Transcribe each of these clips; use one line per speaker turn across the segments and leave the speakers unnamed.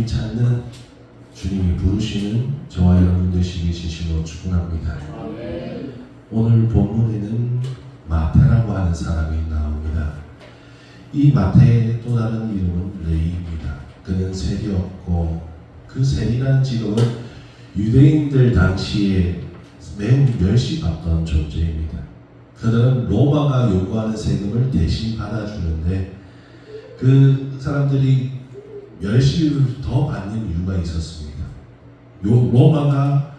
주님이 찾는, 주님이 부르시는 저와 여러분 되시기 진심으로 축원합니다. 오늘 본문에는 마태라고 하는 사람이 나옵니다. 이 마태의 또 다른 이름은 레위입니다. 그는 세리였고 그 세리라는 직업은 유대인들 당시에 매우 멸시받던 존재입니다. 그들은 로마가 요구하는 세금을 대신 받아주는데 그 사람들이 멸시를 더 받는 이유가 있었습니다. 로마가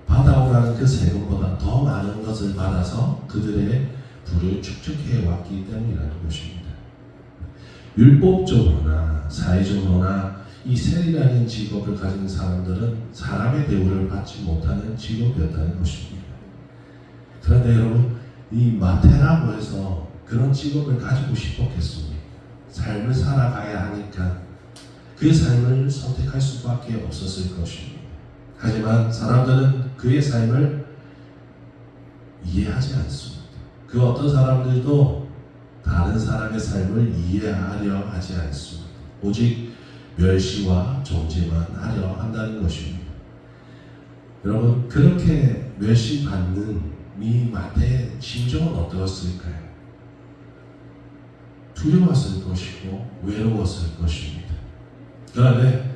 받아오라는 그 세금보다 더 많은 것을 받아서 그들의 부를 축적해 왔기 때문이라는 것입니다. 율법적으로나 사회적으로나 이 세리라는 직업을 가진 사람들은 사람의 대우를 받지 못하는 직업이었다는 것입니다. 그런데 여러분, 이 마태라고 해서 그런 직업을 가지고 싶었겠습니까? 삶을 살아가야 하니까 그 삶을 선택할 수밖에 없었을 것입니다. 하지만 사람들은 그의 삶을 이해하지 않습니다. 그 어떤 사람들도 다른 사람의 삶을 이해하려 하지 않습니다. 오직 멸시와 정죄만 하려 한다는 것입니다. 여러분, 그렇게 멸시받는 이 마태의 심정은 어떠했을까요? 두려웠을 것이고 외로웠을 것입니다. 그런데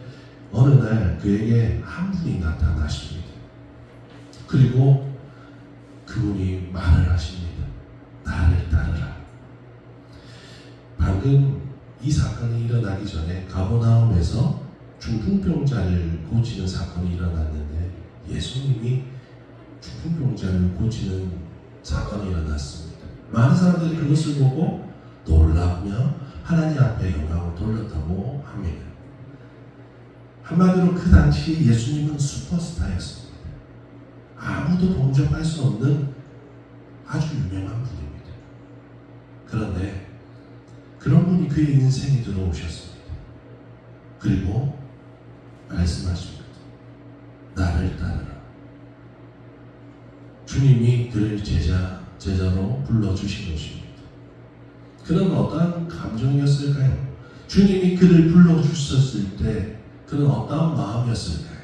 어느 날 그에게 한 분이 나타나십니다. 그리고 그분이 말을 하십니다. 나를 따르라. 방금 이 사건이 일어나기 전에 가버나움에서 중풍병자를 고치는 사건이 일어났는데 예수님이 중풍병자를 고치는 사건이 일어났습니다. 많은 사람들이 그것을 보고 놀라며 하나님 앞에 영광을 돌렸다고 합니다. 한마디로 그 당시 예수님은 슈퍼스타였습니다. 아무도 범접할 수 없는 아주 유명한 분입니다. 그런데 그런 분이 그의 인생에 들어오셨습니다. 그리고 말씀하십니다. 나를 따르라. 주님이 그를 제자로 불러주신 것입니다. 그는 어떠한 감정이었을까요? 주님이 그를 불러주셨을 때 그는 어떠한 마음이었을까요?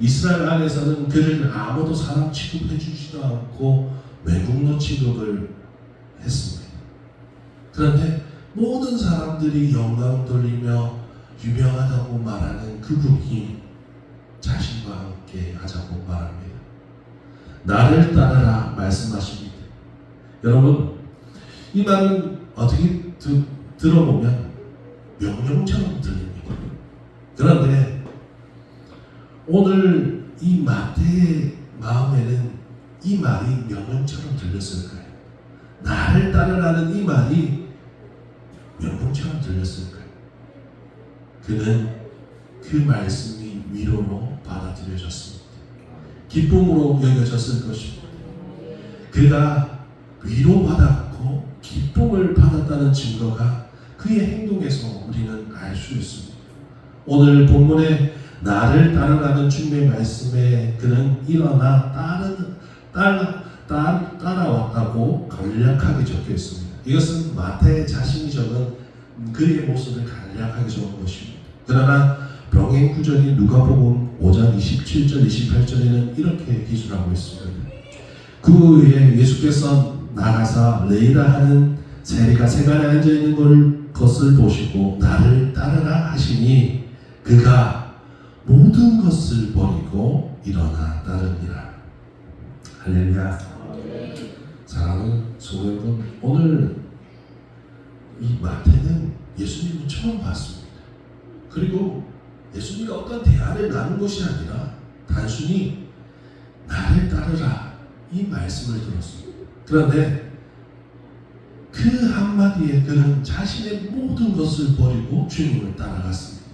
이스라엘 안에서는 그를 아무도 사람 취급해 주지도 않고 외국노 취급을 했습니다. 그런데 모든 사람들이 영광 돌리며 유명하다고 말하는 그분이 자신과 함께 하자고 말합니다. 나를 따르라 말씀하십니다. 여러분, 이 말은 어떻게 들어보면 명령처럼 들립니다. 그런데 오늘 이 마태의 마음에는 이 말이 명령처럼 들렸을까요? 나를 따르라는 이 말이 명령처럼 들렸을까요? 그는 그 말씀이 위로로 받아들여졌습니다. 기쁨으로 여겨졌을 것입니다. 그가 위로받았고 기쁨을 받았다는 증거가 그의 행동에서 우리는 알 수 있습니다. 오늘 본문에 나를 따르라는 주님의 말씀에 그는 일어나 따라왔다고 간략하게 적혀 있습니다. 이것은 마태 자신이 적은 그의 모습을 간략하게 적은 것입니다. 그러나 병행 구절이 누가복음 5장 27절 28절에는 이렇게 기술하고 있습니다. 그 후에 예수께서 나가사 레이라 하는 세리가 세간에 앉아 있는 것을 보시고 나를 따르라 하시니 그가 모든 것을 버리고 일어나 따르니라. 할렐루야. 사랑하는 성도 여러분, 오늘 이 마태는 예수님을 처음 봤습니다. 그리고 예수님과 어떤 대화를 나눈 것이 아니라 단순히 나를 따르라 이 말씀을 들었습니다. 그런데 그 한마디에 그는 자신의 모든 것을 버리고 주님을 따라갔습니다.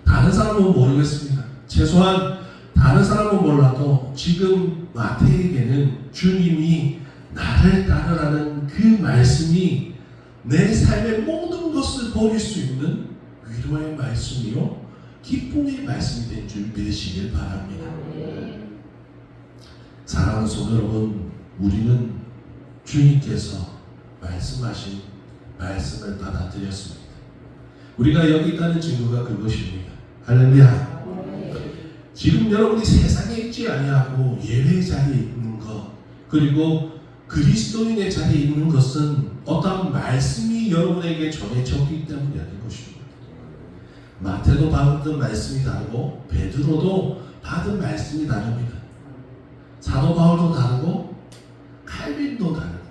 다른 사람은 모르겠습니다. 최소한 다른 사람은 몰라도 지금 마태에게는 주님이 나를 따르라는 그 말씀이 내 삶의 모든 것을 버릴 수 있는 위로의 말씀이요 기쁨의 말씀이 된 줄 믿으시길 바랍니다. 사랑하는 성도 여러분, 우리는 주님께서 말씀하신 말씀을 받아들였습니다. 우리가 여기 있다는 증거가 그것입니다. 할렐루야. 지금 여러분이 세상에 있지 아니하고 예배 자리에 있는 것, 그리고 그리스도인의 자리에 있는 것은 어떤 말씀이 여러분에게 전해졌기 때문이라는 것입니다. 마태도 받은 말씀이 다르고 베드로도 받은 말씀이 다릅니다. 사도 바울도 다르고 칼빈도 다르고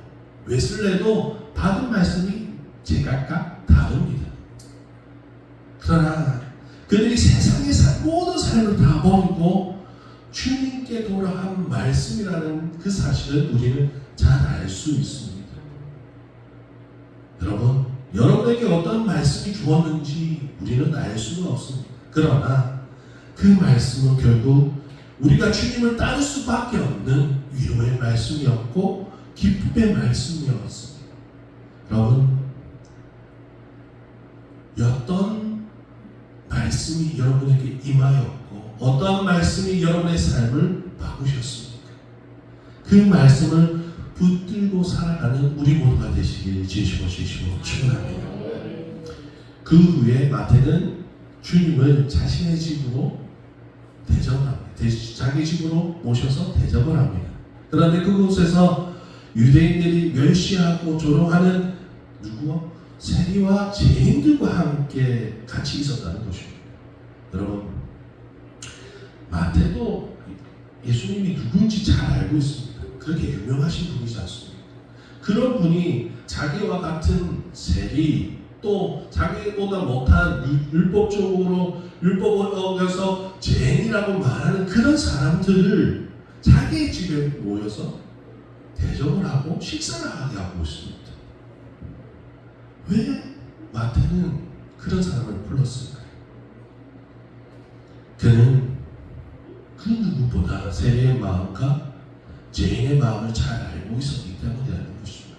웨슬레도 받은 말씀이 제각각 다릅니다. 그러나 그들이 세상의 모든 삶을 다 버리고 주님께 돌아간 말씀이라는 그 사실을 우리는 잘 알 수 있습니다. 여러분, 여러분에게 어떤 말씀이 주었는지 우리는 알 수가 없습니다. 그러나 그 말씀은 결국 우리가 주님을 따를 수밖에 없는 위로의 말씀이었고 기쁨의 말씀이었습니다. 여러분, 어떤 말씀이 여러분에게 임하였고 어떤 말씀이 여러분의 삶을 바꾸셨습니까? 그 말씀을 붙들고 살아가는 우리 모두가 되시길 진심으로 축원합니다. 그 후에 마태는 주님을 자신의 집으로 대접합니다. 자기 집으로 모셔서 대접을 합니다. 그런데 그곳에서 유대인들이 멸시하고 조롱하는 누구와? 세리와 죄인들과 함께 같이 있었다는 것입니다. 여러분, 마태도 예수님이 누군지 잘 알고 있습니다. 그렇게 유명하신 분이지 않습니까? 그런 분이 자기와 같은 세리, 또 자기보다 못한 율법을 어겨서 죄인이라고 말하는 그런 사람들을 자기의 집에 모여서 대접을 하고 식사를 하게 하고 있습니다. 왜 마태는 그런 사람을 불렀을까요? 그는 그 누구보다 세리의 마음과 죄인의 마음을 잘 알고 있었기 때문이라는 것입니다.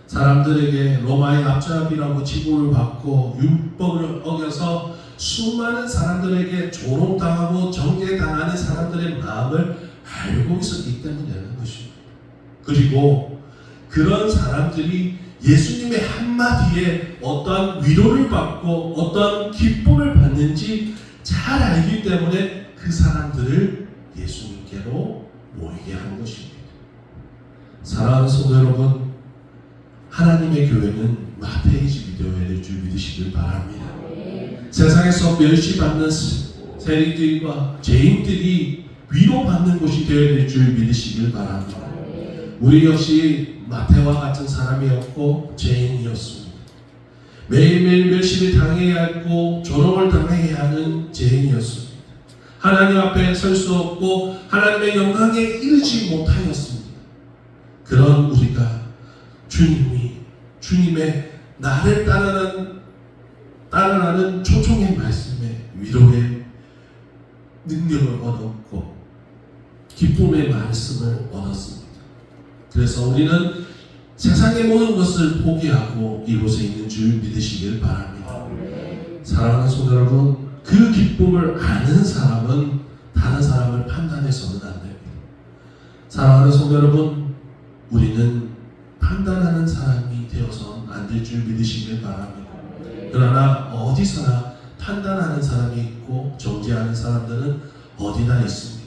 사람들에게 로마의 앞잡이라고 치부를 받고 율법을 어겨서 수많은 사람들에게 조롱당하고 정죄당하는 사람들의 마음을 알고 있었기 때문이라는 것입니다. 그리고 그런 사람들이 예수님의 한마디에 어떠한 위로를 받고 어떠한 기쁨을 받는지 잘 알기 때문에 그 사람들을 예수님께로 모이게 한 것입니다. 사랑하는 성도 여러분, 하나님의 교회는 마태의 집이 되어야 될 줄 믿으시길 바랍니다. 세상에서 멸시받는 세리들과 죄인들이 위로받는 곳이 되어야 될 줄 믿으시길 바랍니다. 우리 역시 마태와 같은 사람이었고 죄인이었습니다. 매일매일 멸시를 당해야 했고 조롱을 당해야 하는 죄인이었습니다. 하나님 앞에 설 수 없고 하나님의 영광에 이르지 못하였습니다. 그런 우리가 주님의 나를 따르라는 초청의 말씀에 위로의 능력을 얻었고 기쁨의 말씀을 얻었습니다. 그래서 우리는 세상의 모든 것을 포기하고 이곳에 있는 줄 믿으시길 바랍니다. 사랑하는 성도 여러분, 그 기쁨을 아는 사람은 다른 사람을 판단해서는 안 됩니다. 사랑하는 성도 여러분, 우리는 판단하는 사람이 되어서는 안 될 줄 믿으시길 바랍니다. 그러나 어디서나 판단하는 사람이 있고 정죄하는 사람들은 어디나 있습니다.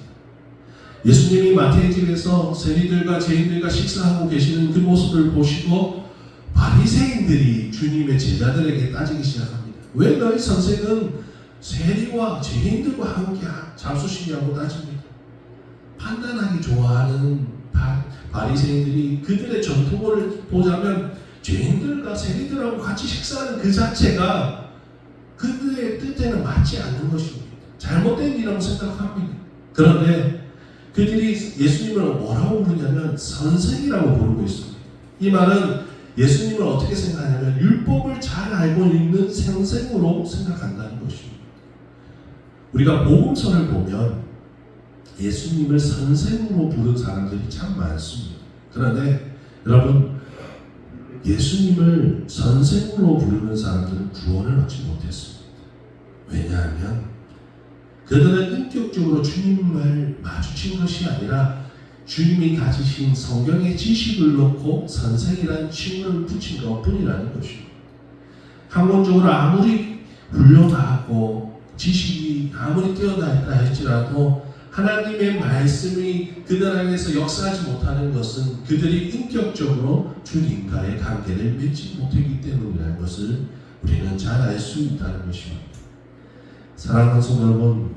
예수님이 마태의 집에서 세리들과 죄인들과 식사하고 계시는 그 모습을 보시고 바리새인들이 주님의 제자들에게 따지기 시작합니다. 왜 너희 선생은 세리와 죄인들과 함께 잡수시냐고 따집니다. 판단하기 좋아하는 바리새인들이 그들의 전통을 보자면 죄인들과 세리들하고 같이 식사하는 그 자체가 그들의 뜻에는 맞지 않는 것입니다. 잘못된 일이라고 생각합니다. 그런데 그들이 예수님을 뭐라고 부르냐면 선생이라고 부르고 있습니다. 이 말은 예수님을 어떻게 생각하냐면 율법을 잘 알고 있는 선생으로 생각한다는 것입니다. 우리가 복음서를 보면 예수님을 선생으로 부른 사람들이 참 많습니다. 그런데 여러분, 예수님을 선생으로 부르는 사람들은 구원을 얻지 못했습니다. 왜냐하면 그들은 인격적으로 주님을 마주친 것이 아니라 주님이 가지신 성경의 지식을 놓고 선생이라는 칭을 붙인 것뿐이라는 것입니다. 학문적으로 아무리 훌륭하고 지식이 아무리 뛰어나다 할지라도 하나님의 말씀이 그들 안에서 역사하지 못하는 것은 그들이 인격적으로 주님과의 관계를 맺지 못했기 때문이라는 것을 우리는 잘 알 수 있다는 것입니다. 사랑하는 성도 여러분,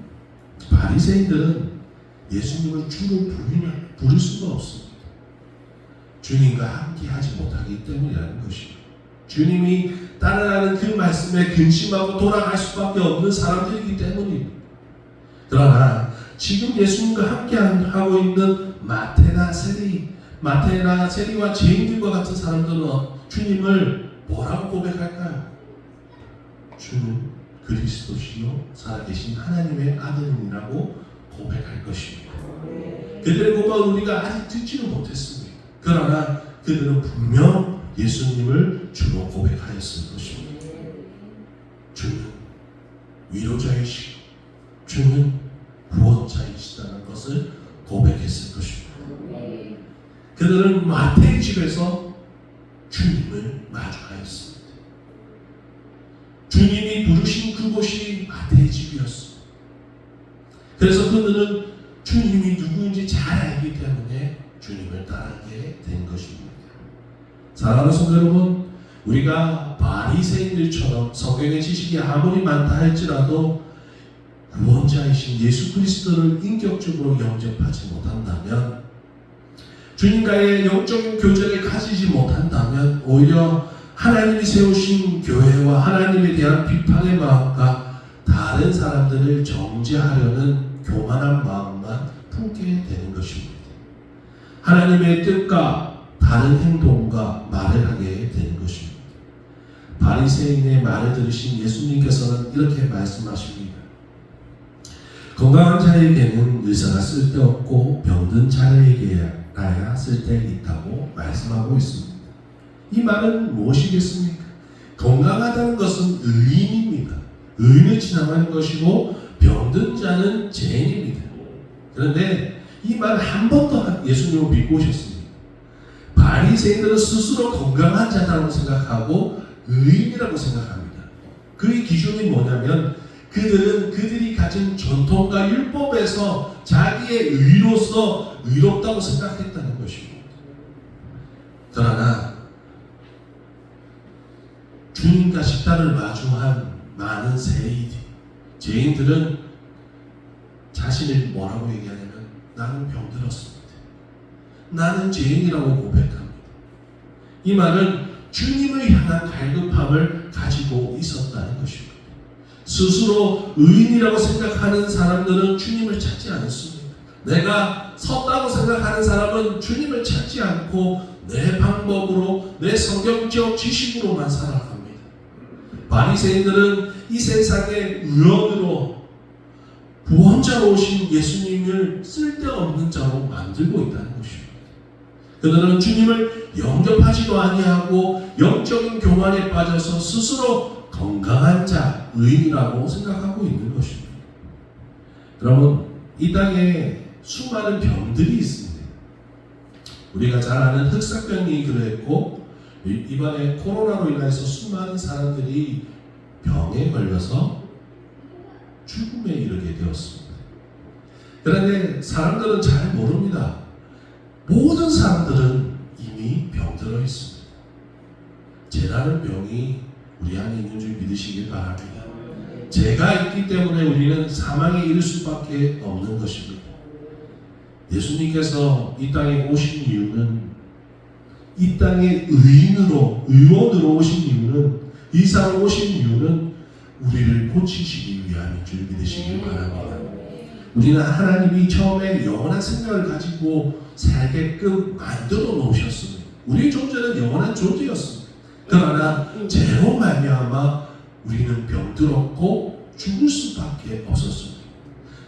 바리새인들은 예수님을 주로 부를 수가 없습니다. 주님과 함께 하지 못하기 때문이라는 것입니다. 주님이 따라가는 그 말씀에 근심하고 돌아갈 수밖에 없는 사람들이기 때문입니다. 그러나 지금 예수님과 함께 하고 있는 마태나 세리와 죄인들과 같은 사람들은 주님을 뭐라고 고백할까요? 주는 그리스도시요 살아계신 하나님의 아들이라고 고백할 것입니다. 그들의 고백을 우리가 아직 듣지는 못했습니다. 그러나 그들은 분명 예수님을 주로 고백하였을 것입니다. 주는 위로자이시고 주는 구원자이시다는 것을 고백했을 것입니다. 그들은 마태의 집에서 주님을 마주하였습니다. 주님이 부르신 그곳이 마태의 집이었습니다. 그래서 그들은 주님이 누구인지 잘 알기 때문에 주님을 따르게 된 것입니다. 사랑하는 성도 여러분, 우리가 바리새인들처럼 성경의 지식이 아무리 많다 할지라도 구원자이신 예수 그리스도를 인격적으로 영접하지 못한다면, 주님과의 영적인 교제를 가지지 못한다면 오히려 하나님이 세우신 교회와 하나님에 대한 비판의 마음과 다른 사람들을 정죄하려는 교만한 마음만 품게 되는 것입니다. 하나님의 뜻과 다른 행동과 말을 하게 되는 것입니다. 바리새인의 말을 들으신 예수님께서는 이렇게 말씀하십니다. 건강한 자에게는 의사가 쓸데없고 병든 자에게야 쓸데있다고 말씀하고 있습니다. 이 말은 무엇이겠습니까? 건강하다는 것은 의인입니다. 의인을 지나가는 것이고 병든 자는 죄인입니다. 그런데 이 말을 한 번 더 예수님을 믿고 오셨습니다. 바리새인들은 스스로 건강한 자라고 생각하고 의인이라고 생각합니다. 그의 기준이 뭐냐면 그들은 그들이 가진 전통과 율법에서 자기의 의로서 의롭다고 생각했다는 것입니다. 그러나 주님과 식단을 마주한 많은 죄인들은 자신을 뭐라고 얘기하냐면 나는 병들었습니다. 나는 죄인이라고 고백합니다. 이 말은 주님을 향한 갈급함을 가지고 있었다는 것입니다. 스스로 의인이라고 생각하는 사람들은 주님을 찾지 않습니다. 내가 섰다고 생각하는 사람은 주님을 찾지 않고 내 방법으로 내 성경적 지식으로만 살아갑니다. 바리새인들은 이 세상의 의원으로 구원자로 오신 예수님을 쓸데없는 자로 만들고 있다는 것입니다. 그들은 주님을 영접하지도 아니하고 영적인 교만에 빠져서 스스로 건강한 자, 의인이라고 생각하고 있는 것입니다. 여러분, 이 땅에 수많은 병들이 있습니다. 우리가 잘 아는 흑사병이 그랬고 이번에 코로나로 인해서 수많은 사람들이 병에 걸려서 죽음에 이르게 되었습니다. 그런데 사람들은 잘 모릅니다. 모든 사람들은 이미 병들어 있습니다. 죄라는 병이 우리 안에 있는 줄 믿으시길 바랍니다. 죄가 있기 때문에 우리는 사망에 이를 수밖에 없는 것입니다. 예수님께서 이 땅에 오신 이유는 이 땅에 의원으로 오신 이유는 의사로 오신 이유는 우리를 고치시기 위함인 줄 믿으시길 바랍니다. 우리는 하나님이 처음에 영원한 생각을 가지고 살게끔 만들어 놓으셨습니다. 우리의 존재는 영원한 존재였습니다. 그러나 죄로 말미암아 우리는 병들었고 죽을 수밖에 없었습니다.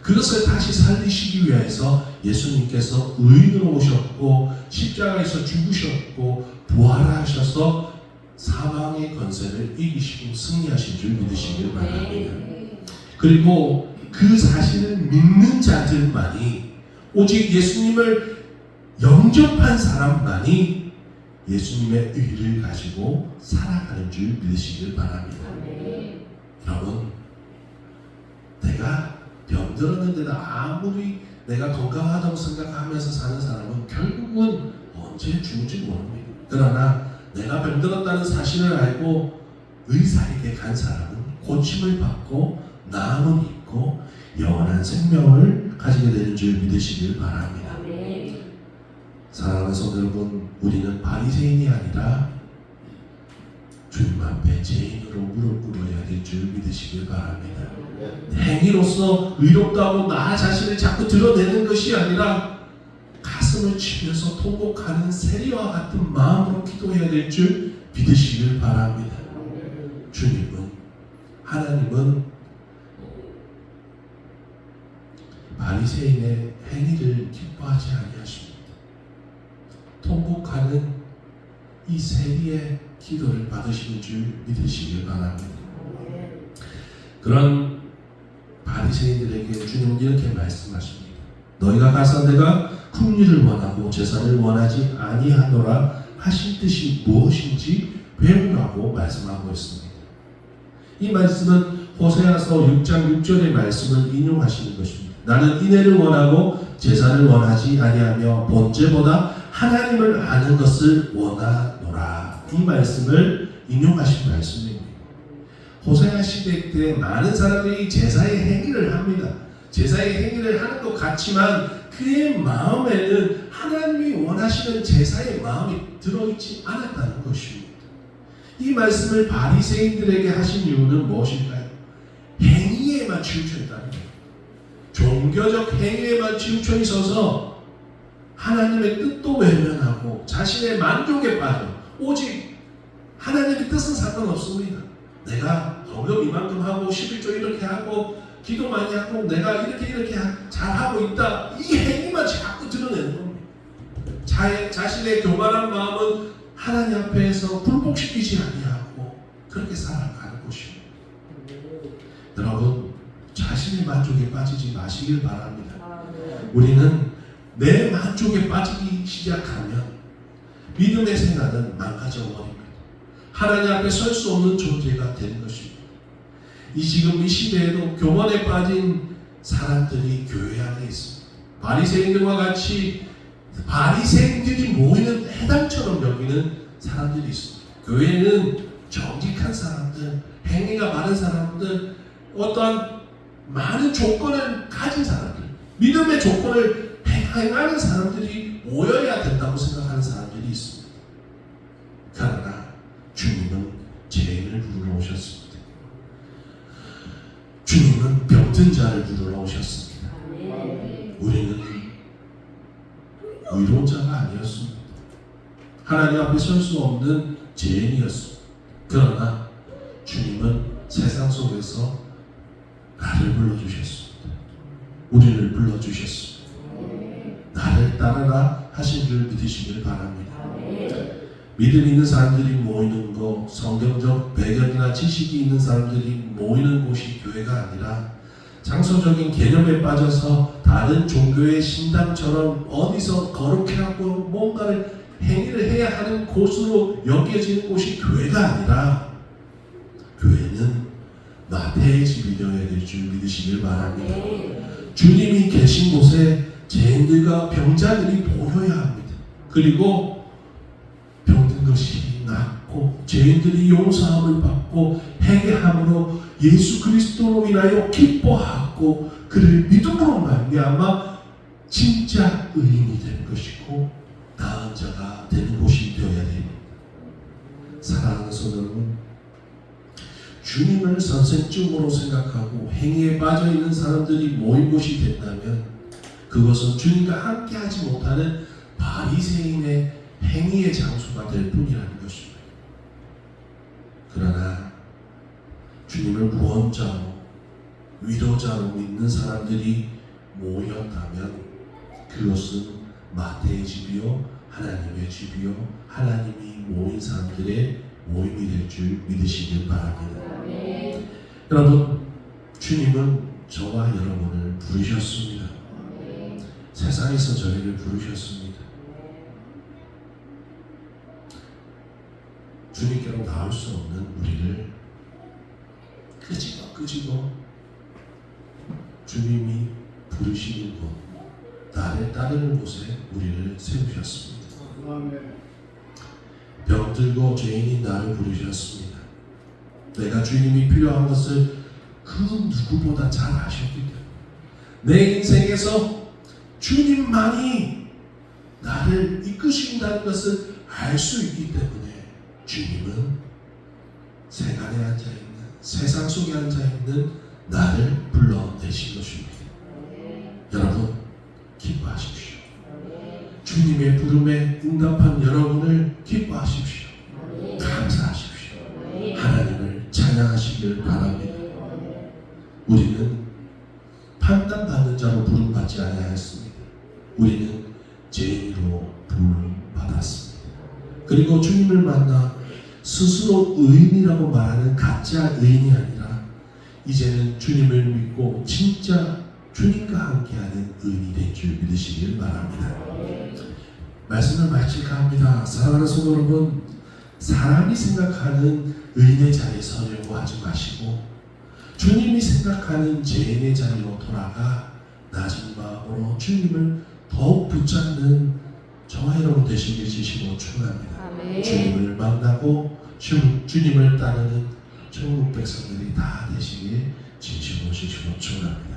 그것을 다시 살리시기 위해서 예수님께서 의인으로 오셨고 십자가에서 죽으셨고 부활하셔서 사망의 권세를 이기시고 승리하신 줄 믿으시길 바랍니다. 그리고 그 사실을 믿는 자들만이, 오직 예수님을 영접한 사람만이 예수님의 의를 가지고 살아가는 줄 믿으시길 바랍니다. 여러분, 내가 병들었는데도 아무리 내가 건강하다고 생각하면서 사는 사람은 결국은 언제 죽을지 모릅니다. 그러나 내가 병들었다는 사실을 알고 의사에게 간 사람은 고침을 받고 나음을 입고 영원한 생명을 가지게 되는 줄 믿으시길 바랍니다. 사랑하는 성도 여러분, 우리는 바리새인이 아니라 주님 앞에 죄인으로 무릎 꿇어야 될 줄 믿으시길 바랍니다. 행위로서 의롭다고 나 자신을 자꾸 드러내는 것이 아니라 가슴을 치면서 통곡하는 세리와 같은 마음으로 기도해야 될 줄 믿으시길 바랍니다. 하나님은 바리새인의 행위를 기뻐하지 아니하십니다. 통곡하는 이 세리의 기도를 받으시는 줄 믿으시길 바랍니다. 그런 바리새인들에게 주님은 이렇게 말씀하십니다. 너희가 가서 내가 긍휼을 원하고 제사를 원하지 아니하노라 하신 뜻이 무엇인지 배우라고 말씀하고 있습니다. 이 말씀은 호세아서 6장 6절의 말씀을 인용하시는 것입니다. 나는 인애를 원하고 제사를 원하지 아니하며 번제보다 하나님을 아는 것을 원하노라. 이 말씀을 인용하신 말씀입니다. 호세아 시대 때 많은 사람들이 제사의 행위를 합니다. 제사의 행위를 하는 것 같지만 그의 마음에는 하나님이 원하시는 제사의 마음이 들어있지 않았다는 것입니다. 이 말씀을 바리새인들에게 하신 이유는 무엇일까요? 행위에만 치우쳐 있다는 거예요. 종교적 행위에만 치우쳐 있어서 하나님의 뜻도 외면하고 자신의 만족에 빠져 오직 하나님의 뜻은 상관없습니다. 내가 헌금 이만큼 하고 11조 이렇게 하고 기도 많이 하고 내가 이렇게 잘하고 있다. 이 행위만 자꾸 드러내는 겁니다. 자신의 교만한 마음은 하나님 앞에서 굴복시키지 아니하고 그렇게 살아가는 것입니다. 여러분, 자신의 만족에 빠지지 마시길 바랍니다. 우리는 내 만족에 빠지기 시작하면 믿음의 생활은 망가져 버립니다. 하나님 앞에 설 수 없는 존재가 되는 것입니다. 지금 이 시대에도 교만에 빠진 사람들이 교회 안에 있습니다. 바리새인들과 같이 바리새인들이 모이는 해당처럼 여기는 사람들이 있습니다. 교회는 정직한 사람들, 행위가 많은 사람들, 어떠한 많은 조건을 가진 사람들, 믿음의 조건을 행하는 사람들이 모여야 된다고 생각하는 사람들이 있습니다. 그러나 주님은 죄인을 부르러 오셨습니다. 주님은 병든 자를 부르러 오셨습니다. 우리는 의로자가 아니었습니다. 하나님 앞에 설 수 없는 죄인이었습니다. 그러나 주님은 세상 속에서 나를 불러주셨습니다. 우리를 불러주셨습니다. 나를 따르라 하신 줄 믿으시길 바랍니다. 믿음 있는 사람들이 모이는 것, 성경적 배경이나 지식이 있는 사람들이 모이는 곳이 교회가 아니라 장소적인 개념에 빠져서 다른 종교의 신당처럼 어디서 거룩해 하고 뭔가를 행위를 해야 하는 곳으로 여겨지는 곳이 교회가 아니라 교회는 마태의 집이 되어야 될 줄 믿으시길 바랍니다. 주님이 계신 곳에 죄인들과 병자들이 모여야 합니다. 그리고 병든 것이 낫고 죄인들이 용서함을 받고 회개함으로 예수 그리스도로 인하여 기뻐하고 그를 믿음으로 말미암아 진짜 의인이 되는 것이고 나은 자가 되는 곳이 되어야 됩니다. 사랑하는 성도 여러분, 주님을 선생쯤으로 생각하고 행위에 빠져있는 사람들이 모인 곳이 된다면 그것은 주님과 함께하지 못하는 바리새인의 행위의 장소가 될 뿐이라는 것입니다. 그러나 주님을 구원자로 위로자로 믿는 사람들이 모였다면 그것은 마태의 집이요 하나님의 집이요 하나님이 모인 사람들의 모임이 될 줄 믿으시길 바랍니다. 여러분, 주님은 저와 여러분을 부르셨습니다. 세상에서 저희를 부르셨습니다. 주님께로 나올 수 없는 우리를 끄집어 주님이 부르시는 곳, 나를 따르는 곳에 우리를 세우셨습니다. 병들고 죄인인 나를 부르셨습니다. 내가 주님이 필요한 것을 그 누구보다 잘 아셨기 때문에 내 인생에서 주님만이 나를 이끄신다는 것을 알 수 있기 때문에 주님은 세간에 앉아있는, 세상 속에 앉아있는 나를 불러내신 것입니다. 여러분 기뻐하십시오. 주님의 부름에 응답한 여러분을 기뻐하십시오. 감사하십시오. 하나님을 찬양하시길 바랍니다. 우리는 판단받는 자로 부름받지 아니하였습니다. 우리는 죄인으로 부름받았습니다. 그리고 주님을 만나 스스로 의인이라고 말하는 가짜 의인이 아니라 이제는 주님을 믿고 진짜 주님과 함께하는 의인이 된 줄 믿으시길 바랍니다. 말씀을 마칠까 합니다. 사랑하는 성도 여러분, 사람이 생각하는 의인의 자리에 서려고 하지 마시고 주님이 생각하는 죄인의 자리로 돌아가 낮은 마음으로 주님을 더욱 붙잡는 저와 여러분 되시길 진심으로 축원합니다. 주님을 만나고 주님을 따르는 천국 백성들이 다 되시길 진심으로 축원합니다.